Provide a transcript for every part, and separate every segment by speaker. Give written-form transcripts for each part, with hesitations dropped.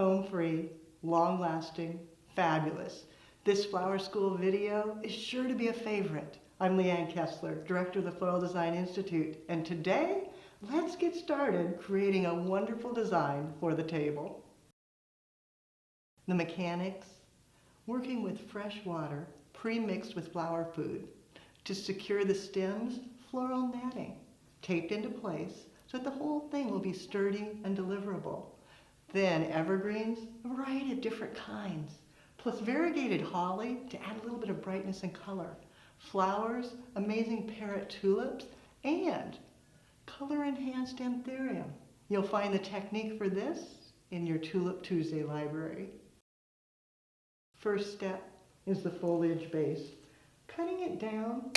Speaker 1: foam-free, long-lasting, fabulous. This Flower School video is sure to be a favorite. I'm Leanne Kessler, Director of the Floral Design Institute, and today, let's get started creating a wonderful design for the table. The mechanics: working with fresh water pre-mixed with flower food. To secure the stems, floral netting, taped into place so that the whole thing will be sturdy and deliverable. Then evergreens, a variety of different kinds, plus variegated holly to add a little bit of brightness and color. Flowers, amazing parrot tulips, and color-enhanced anthurium. You'll find the technique for this in your Tulip Tuesday library. First step is the foliage base. Cutting it down,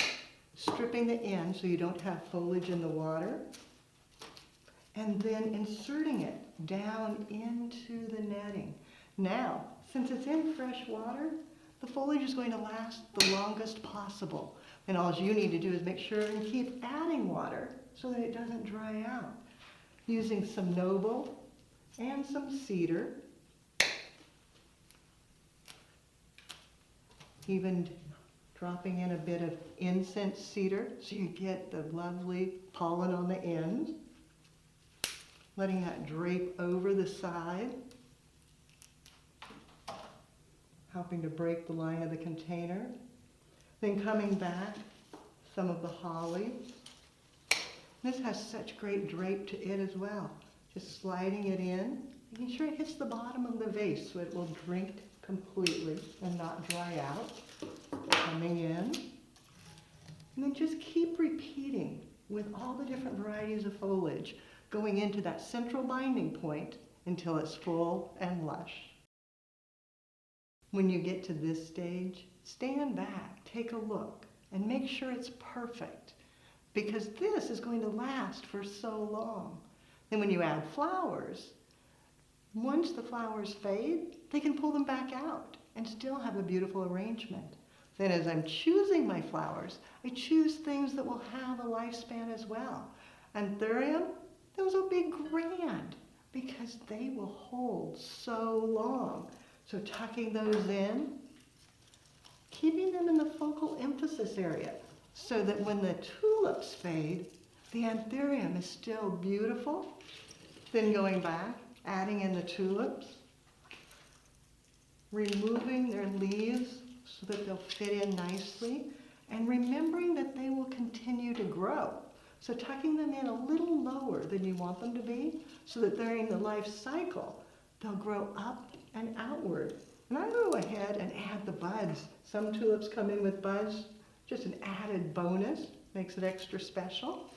Speaker 1: stripping the end so you don't have foliage in the water, and then inserting it down into the netting. Now, since it's in fresh water, the foliage is going to last the longest possible. And all you need to do is make sure and keep adding water so that it doesn't dry out. Using some noble and some cedar. Even dropping in a bit of incense cedar so you get the lovely pollen on the end. Letting that drape over the side, helping to break the line of the container. Then coming back, some of the holly. This has such great drape to it as well. Just sliding it in, making sure it hits the bottom of the vase so it will drink completely and not dry out. Coming in, and then just keep repeating with all the different varieties of foliage, going into that central binding point until it's full and lush. When you get to this stage, stand back, take a look, and make sure it's perfect, because this is going to last for so long. Then when you add flowers, once the flowers fade, they can pull them back out and still have a beautiful arrangement. Then as I'm choosing my flowers, I choose things that will have a lifespan as well. Anthurium, those will be grand because they will hold so long. So tucking those in, keeping them in the focal emphasis area so that when the tulips fade, the anthurium is still beautiful. Then going back, adding in the tulips, removing their leaves so that they'll fit in nicely, and remembering that they will continue to grow. So tucking them in a little lower than you want them to be so that during the life cycle, they'll grow up and outward. And I go ahead and add the buds. Some tulips come in with buds, just an added bonus, makes it extra special.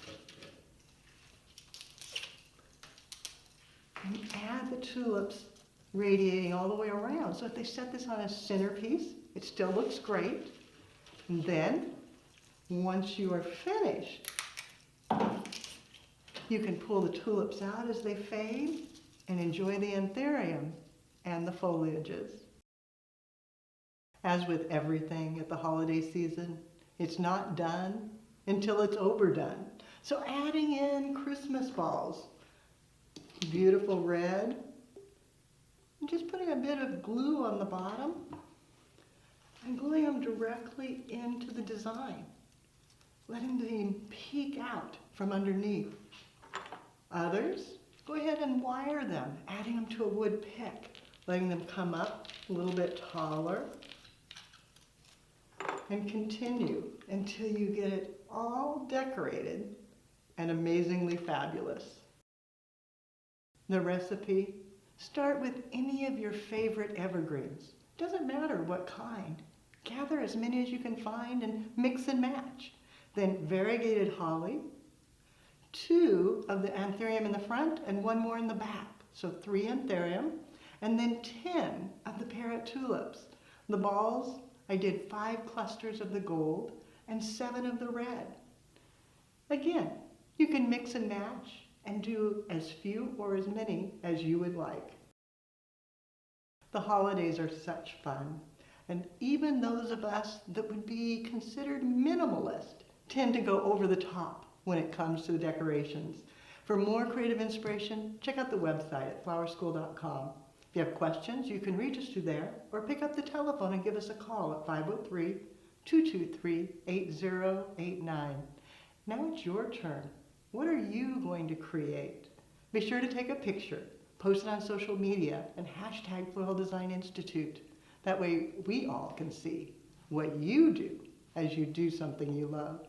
Speaker 1: And add the tulips radiating all the way around. So if they set this on a centerpiece, it still looks great. And then, once you are finished, you can pull the tulips out as they fade and enjoy the anthurium and the foliages. As with everything at the holiday season, it's not done until it's overdone. So adding in Christmas balls, beautiful red, and just putting a bit of glue on the bottom and gluing them directly into the design, letting them peek out from underneath. Others, go ahead and wire them, adding them to a wood pick, letting them come up a little bit taller, and continue until you get it all decorated and amazingly fabulous. The recipe: start with any of your favorite evergreens. Doesn't matter what kind. Gather as many as you can find and mix and match. Then variegated holly, 2 of the anthurium in the front and 1 more in the back. So 3 anthurium, and then 10 of the parrot tulips. The balls, I did 5 clusters of the gold and 7 of the red. Again, you can mix and match and do as few or as many as you would like. The holidays are such fun, and even those of us that would be considered minimalist tend to go over the top when it comes to the decorations. For more creative inspiration, check out the website at flowerschool.com. If you have questions, you can reach us through there or pick up the telephone and give us a call at 503-223-8089. Now it's your turn. What are you going to create? Be sure to take a picture, post it on social media, and hashtag Floral Design Institute. That way we all can see what you do as you do something you love.